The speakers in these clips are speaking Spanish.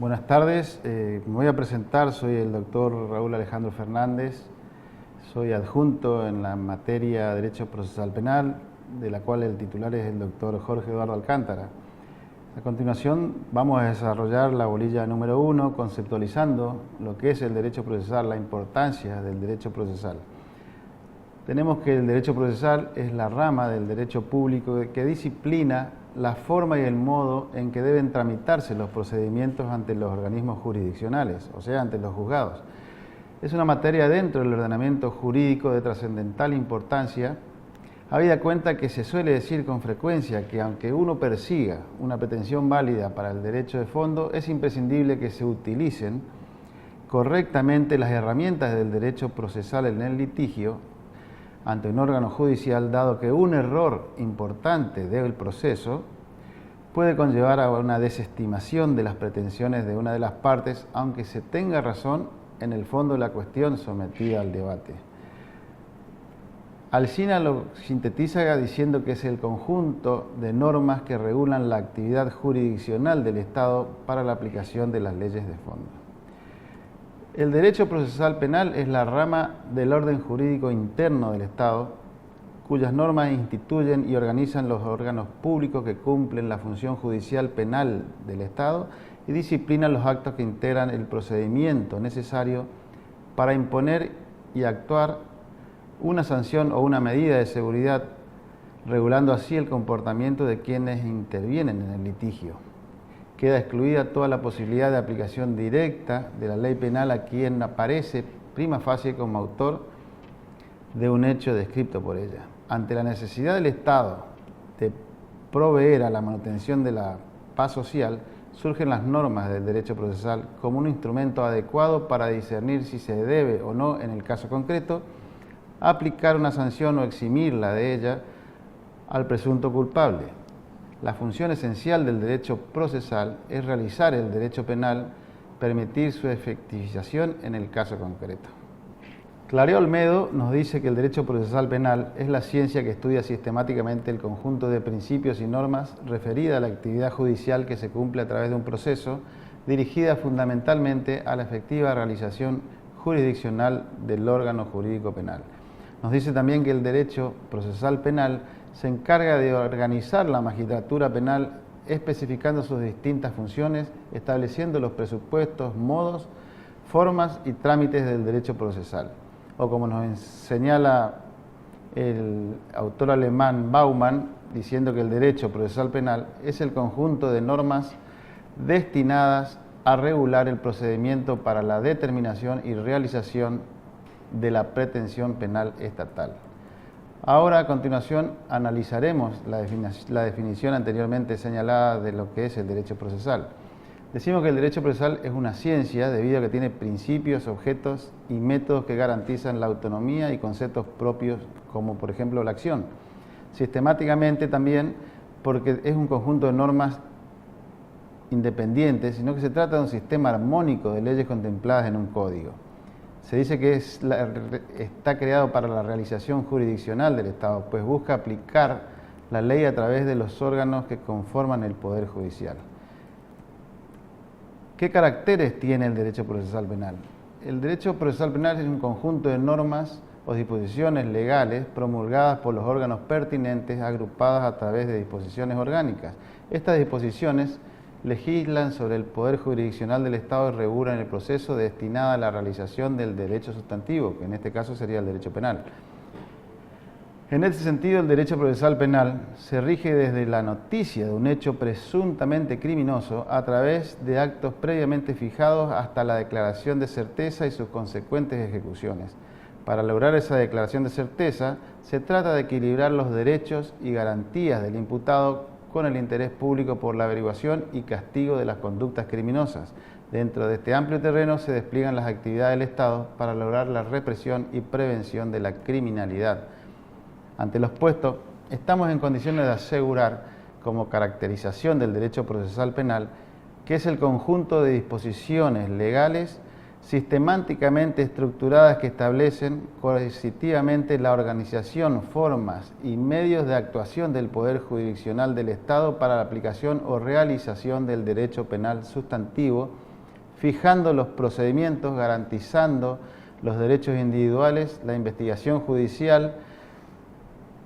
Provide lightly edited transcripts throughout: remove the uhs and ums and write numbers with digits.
Buenas tardes, me voy a presentar, soy el doctor Raúl Alejandro Fernández, soy adjunto en la materia Derecho Procesal Penal, de la cual el titular es el doctor Jorge Eduardo Alcántara. A continuación vamos a desarrollar la bolilla número 1, conceptualizando lo que es el derecho procesal, la importancia del derecho procesal. Tenemos que el derecho procesal es la rama del derecho público que disciplina la forma y el modo en que deben tramitarse los procedimientos ante los organismos jurisdiccionales, o sea, ante los juzgados. Es una materia dentro del ordenamiento jurídico de trascendental importancia, habida cuenta que se suele decir con frecuencia que aunque uno persiga una pretensión válida para el derecho de fondo, es imprescindible que se utilicen correctamente las herramientas del derecho procesal en el litigio ante un órgano judicial, dado que un error importante del proceso puede conllevar a una desestimación de las pretensiones de una de las partes, aunque se tenga razón en el fondo de la cuestión sometida al debate. Alsina lo sintetiza diciendo que es el conjunto de normas que regulan la actividad jurisdiccional del Estado para la aplicación de las leyes de fondo. El derecho procesal penal es la rama del orden jurídico interno del Estado, cuyas normas instituyen y organizan los órganos públicos que cumplen la función judicial penal del Estado y disciplinan los actos que integran el procedimiento necesario para imponer y actuar una sanción o una medida de seguridad, regulando así el comportamiento de quienes intervienen en el litigio. Queda excluida toda la posibilidad de aplicación directa de la ley penal a quien aparece prima facie como autor de un hecho descrito por ella. Ante la necesidad del Estado de proveer a la manutención de la paz social, surgen las normas del derecho procesal como un instrumento adecuado para discernir si se debe o no, en el caso concreto, aplicar una sanción o eximirla de ella al presunto culpable. La función esencial del derecho procesal es realizar el derecho penal, permitir su efectivización en el caso concreto. Clareo Olmedo nos dice que el derecho procesal penal es la ciencia que estudia sistemáticamente el conjunto de principios y normas referida a la actividad judicial que se cumple a través de un proceso dirigida fundamentalmente a la efectiva realización jurisdiccional del órgano jurídico penal. Nos dice también que el derecho procesal penal se encarga de organizar la magistratura penal, especificando sus distintas funciones, estableciendo los presupuestos, modos, formas y trámites del derecho procesal. O como nos señala el autor alemán Baumann, diciendo que el derecho procesal penal es el conjunto de normas destinadas a regular el procedimiento para la determinación y realización de la pretensión penal estatal. Ahora, a continuación, analizaremos la definición anteriormente señalada de lo que es el derecho procesal. Decimos que el derecho procesal es una ciencia debido a que tiene principios, objetos y métodos que garantizan la autonomía y conceptos propios, como por ejemplo la acción. Sistemáticamente también porque es un conjunto de normas independientes, sino que se trata de un sistema armónico de leyes contempladas en un código. Se dice que está creado para la realización jurisdiccional del Estado, pues busca aplicar la ley a través de los órganos que conforman el Poder Judicial. ¿Qué caracteres tiene el derecho procesal penal? El derecho procesal penal es un conjunto de normas o disposiciones legales promulgadas por los órganos pertinentes, agrupadas a través de disposiciones orgánicas. Estas disposiciones legislan sobre el poder jurisdiccional del Estado y regulan el proceso destinado a la realización del derecho sustantivo, que en este caso sería el derecho penal. En este sentido, el derecho procesal penal se rige desde la noticia de un hecho presuntamente criminoso a través de actos previamente fijados hasta la declaración de certeza y sus consecuentes ejecuciones. Para lograr esa declaración de certeza, se trata de equilibrar los derechos y garantías del imputado con el interés público por la averiguación y castigo de las conductas criminosas. Dentro de este amplio terreno se despliegan las actividades del Estado para lograr la represión y prevención de la criminalidad. Ante lo expuesto, estamos en condiciones de asegurar, como caracterización del derecho procesal penal, que es el conjunto de disposiciones legales sistemáticamente estructuradas que establecen coercitivamente la organización, formas y medios de actuación del Poder Jurisdiccional del Estado para la aplicación o realización del derecho penal sustantivo fijando los procedimientos, garantizando los derechos individuales, la investigación judicial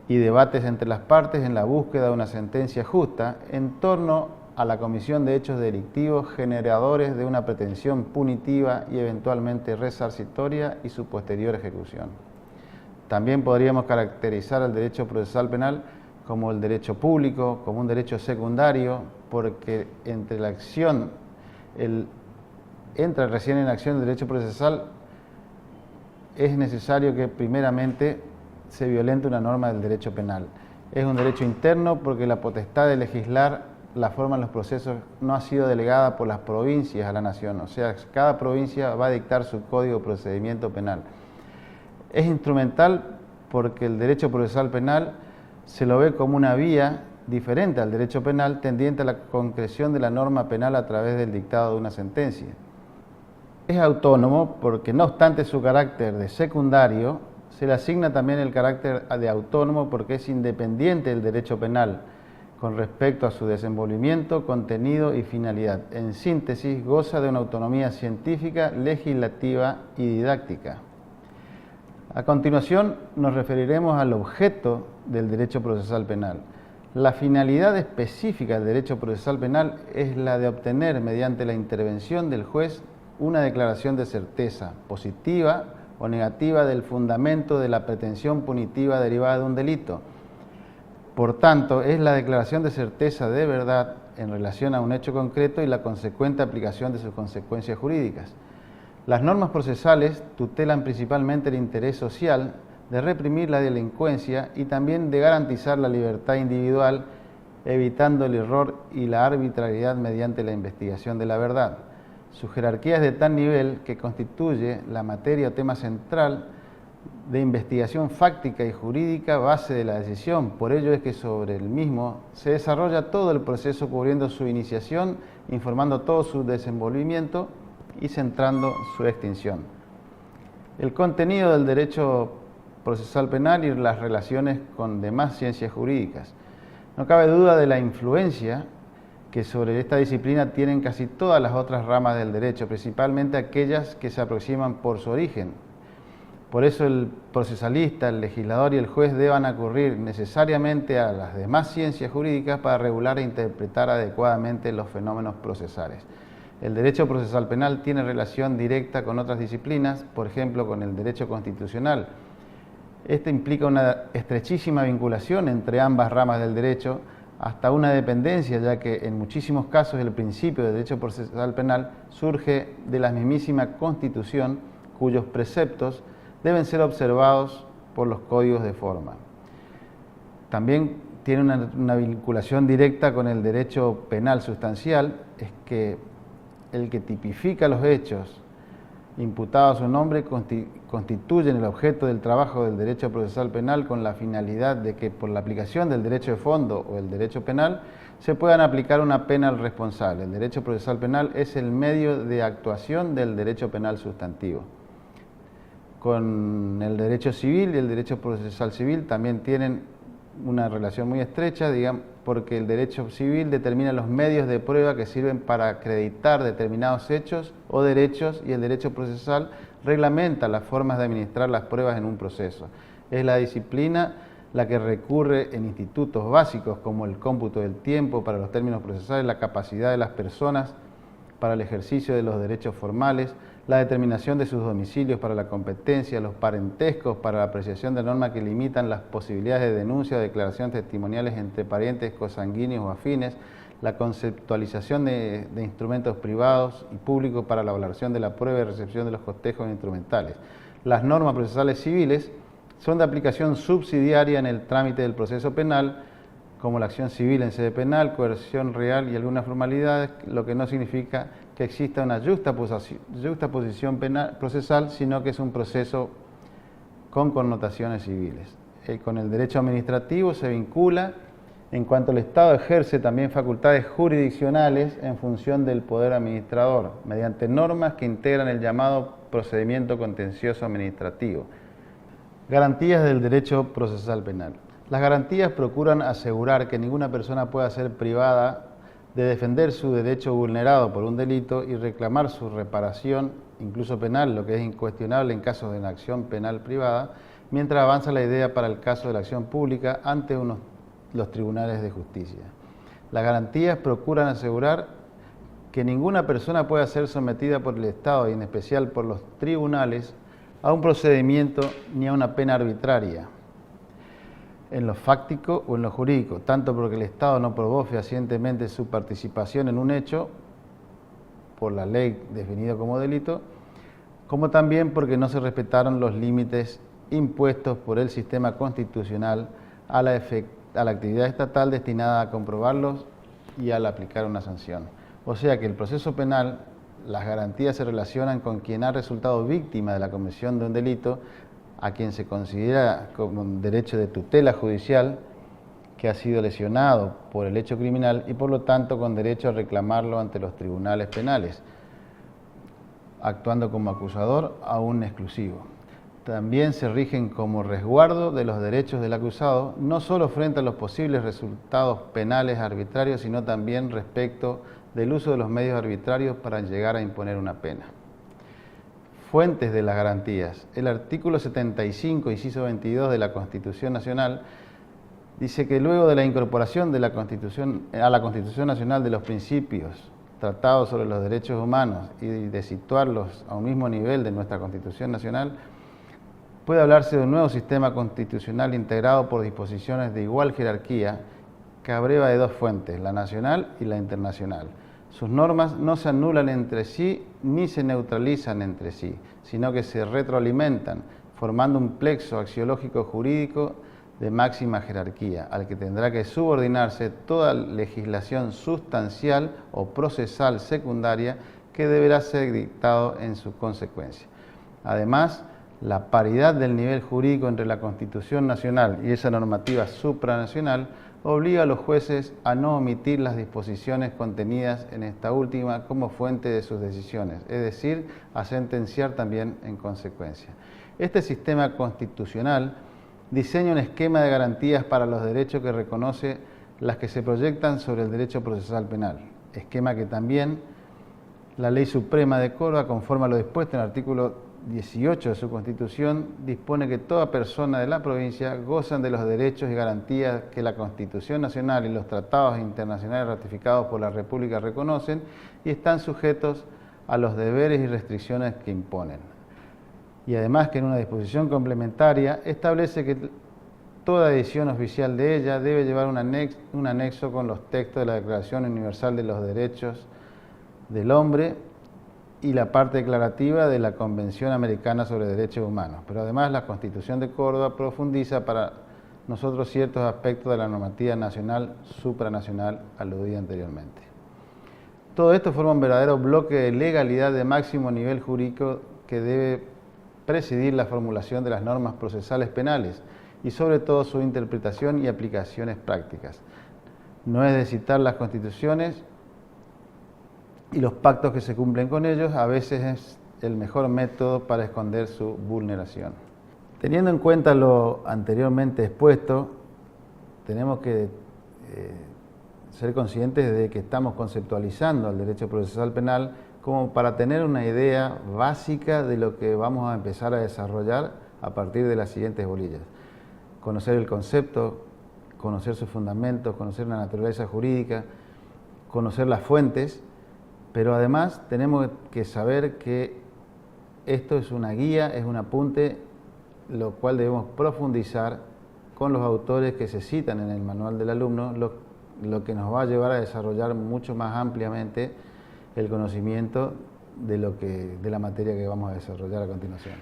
y debates entre las partes en la búsqueda de una sentencia justa en torno a la comisión de hechos delictivos generadores de una pretensión punitiva y eventualmente resarcitoria y su posterior ejecución. También podríamos caracterizar el derecho procesal penal como el derecho público, como un derecho secundario, porque entra recién en acción el derecho procesal, es necesario que primeramente se violente una norma del derecho penal. Es un derecho interno porque la potestad de legislar la forma en los procesos no ha sido delegada por las provincias a la nación, o sea, cada provincia va a dictar su código de procedimiento penal. Es instrumental porque el derecho procesal penal se lo ve como una vía diferente al derecho penal tendiente a la concreción de la norma penal a través del dictado de una sentencia. Es autónomo porque, no obstante su carácter de secundario, se le asigna también el carácter de autónomo porque es independiente del derecho penal con respecto a su desenvolvimiento, contenido y finalidad. En síntesis, goza de una autonomía científica, legislativa y didáctica. A continuación, nos referiremos al objeto del derecho procesal penal. La finalidad específica del derecho procesal penal es la de obtener, mediante la intervención del juez, una declaración de certeza, positiva o negativa, del fundamento de la pretensión punitiva derivada de un delito. Por tanto, es la declaración de certeza de verdad en relación a un hecho concreto y la consecuente aplicación de sus consecuencias jurídicas. Las normas procesales tutelan principalmente el interés social de reprimir la delincuencia y también de garantizar la libertad individual, evitando el error y la arbitrariedad mediante la investigación de la verdad. Su jerarquía es de tal nivel que constituye la materia o tema central de investigación fáctica y jurídica, base de la decisión. Por ello es que sobre el mismo se desarrolla todo el proceso, cubriendo su iniciación, informando todo su desenvolvimiento y centrando su extinción. El contenido del derecho procesal penal y las relaciones con demás ciencias jurídicas. No cabe duda de la influencia que sobre esta disciplina tienen casi todas las otras ramas del derecho, principalmente aquellas que se aproximan por su origen. Por eso el procesalista, el legislador y el juez deban acudir necesariamente a las demás ciencias jurídicas para regular e interpretar adecuadamente los fenómenos procesales. El derecho procesal penal tiene relación directa con otras disciplinas, por ejemplo, con el derecho constitucional. Este implica una estrechísima vinculación entre ambas ramas del derecho, hasta una dependencia, ya que en muchísimos casos el principio del derecho procesal penal surge de la mismísima Constitución, cuyos preceptos deben ser observados por los códigos de forma. También tiene una vinculación directa con el derecho penal sustancial, es que el que tipifica los hechos imputados a su nombre constituyen el objeto del trabajo del derecho procesal penal con la finalidad de que por la aplicación del derecho de fondo o el derecho penal se puedan aplicar una pena al responsable. El derecho procesal penal es el medio de actuación del derecho penal sustantivo. Con el derecho civil y el derecho procesal civil también tienen una relación muy estrecha, digamos, porque el derecho civil determina los medios de prueba que sirven para acreditar determinados hechos o derechos, y el derecho procesal reglamenta las formas de administrar las pruebas en un proceso. Es la disciplina la que recurre en institutos básicos como el cómputo del tiempo para los términos procesales, la capacidad de las personas para el ejercicio de los derechos formales, la determinación de sus domicilios para la competencia, los parentescos para la apreciación de normas que limitan las posibilidades de denuncia o declaraciones testimoniales entre parientes consanguíneos o afines, la conceptualización de instrumentos privados y públicos para la valoración de la prueba y recepción de los cotejos instrumentales. Las normas procesales civiles son de aplicación subsidiaria en el trámite del proceso penal, como la acción civil en sede penal, coerción real y algunas formalidades, lo que no significa que exista una justaposición penal procesal, sino que es un proceso con connotaciones civiles. Con el derecho administrativo se vincula en cuanto el Estado ejerce también facultades jurisdiccionales en función del poder administrador, mediante normas que integran el llamado procedimiento contencioso administrativo. Garantías del derecho procesal penal. Las garantías procuran asegurar que ninguna persona pueda ser privada de defender su derecho vulnerado por un delito y reclamar su reparación, incluso penal, lo que es incuestionable en casos de una acción penal privada, mientras avanza la idea para el caso de la acción pública ante los tribunales de justicia. Las garantías procuran asegurar que ninguna persona pueda ser sometida por el Estado, y en especial por los tribunales, a un procedimiento ni a una pena arbitraria, en lo fáctico o en lo jurídico, tanto porque el Estado no probó fehacientemente su participación en un hecho, por la ley definido como delito, como también porque no se respetaron los límites impuestos por el sistema constitucional a la actividad estatal destinada a comprobarlos y al aplicar una sanción. O sea que el proceso penal, las garantías se relacionan con quien ha resultado víctima de la comisión de un delito, a quien se considera como un derecho de tutela judicial, que ha sido lesionado por el hecho criminal y por lo tanto con derecho a reclamarlo ante los tribunales penales, actuando como acusador aún exclusivo. También se rigen como resguardo de los derechos del acusado, no solo frente a los posibles resultados penales arbitrarios, sino también respecto del uso de los medios arbitrarios para llegar a imponer una pena. Fuentes de las garantías. El artículo 75, inciso 22 de la Constitución Nacional dice que luego de la incorporación de la Constitución, a la Constitución Nacional de los principios tratados sobre los derechos humanos y de situarlos a un mismo nivel de nuestra Constitución Nacional, puede hablarse de un nuevo sistema constitucional integrado por disposiciones de igual jerarquía que abreva de dos fuentes, la nacional y la internacional. Sus normas no se anulan entre sí ni se neutralizan entre sí, sino que se retroalimentan, formando un plexo axiológico jurídico de máxima jerarquía, al que tendrá que subordinarse toda legislación sustancial o procesal secundaria que deberá ser dictado en su consecuencia. Además, la paridad del nivel jurídico entre la Constitución Nacional y esa normativa supranacional obliga a los jueces a no omitir las disposiciones contenidas en esta última como fuente de sus decisiones, es decir, a sentenciar también en consecuencia. Este sistema constitucional diseña un esquema de garantías para los derechos que reconoce las que se proyectan sobre el derecho procesal penal, esquema que también la Ley Suprema de Córdoba, conforme a lo dispuesto en el artículo 18 de su Constitución, dispone que toda persona de la provincia gozan de los derechos y garantías que la Constitución Nacional y los tratados internacionales ratificados por la República reconocen y están sujetos a los deberes y restricciones que imponen. Y además que en una disposición complementaria establece que toda edición oficial de ella debe llevar un anexo con los textos de la Declaración Universal de los Derechos del Hombre y la parte declarativa de la Convención Americana sobre Derechos Humanos. Pero además la Constitución de Córdoba profundiza para nosotros ciertos aspectos de la normativa nacional supranacional aludida anteriormente. Todo esto forma un verdadero bloque de legalidad de máximo nivel jurídico que debe presidir la formulación de las normas procesales penales y sobre todo su interpretación y aplicaciones prácticas. No es de citar las constituciones y los pactos que se cumplen con ellos, a veces es el mejor método para esconder su vulneración. Teniendo en cuenta lo anteriormente expuesto, tenemos que ser conscientes de que estamos conceptualizando el derecho procesal penal como para tener una idea básica de lo que vamos a empezar a desarrollar a partir de las siguientes bolillas. Conocer el concepto, conocer sus fundamentos, conocer la naturaleza jurídica, conocer las fuentes, pero además tenemos que saber que esto es una guía, es un apunte, lo cual debemos profundizar con los autores que se citan en el manual del alumno, lo que nos va a llevar a desarrollar mucho más ampliamente el conocimiento de la materia que vamos a desarrollar a continuación.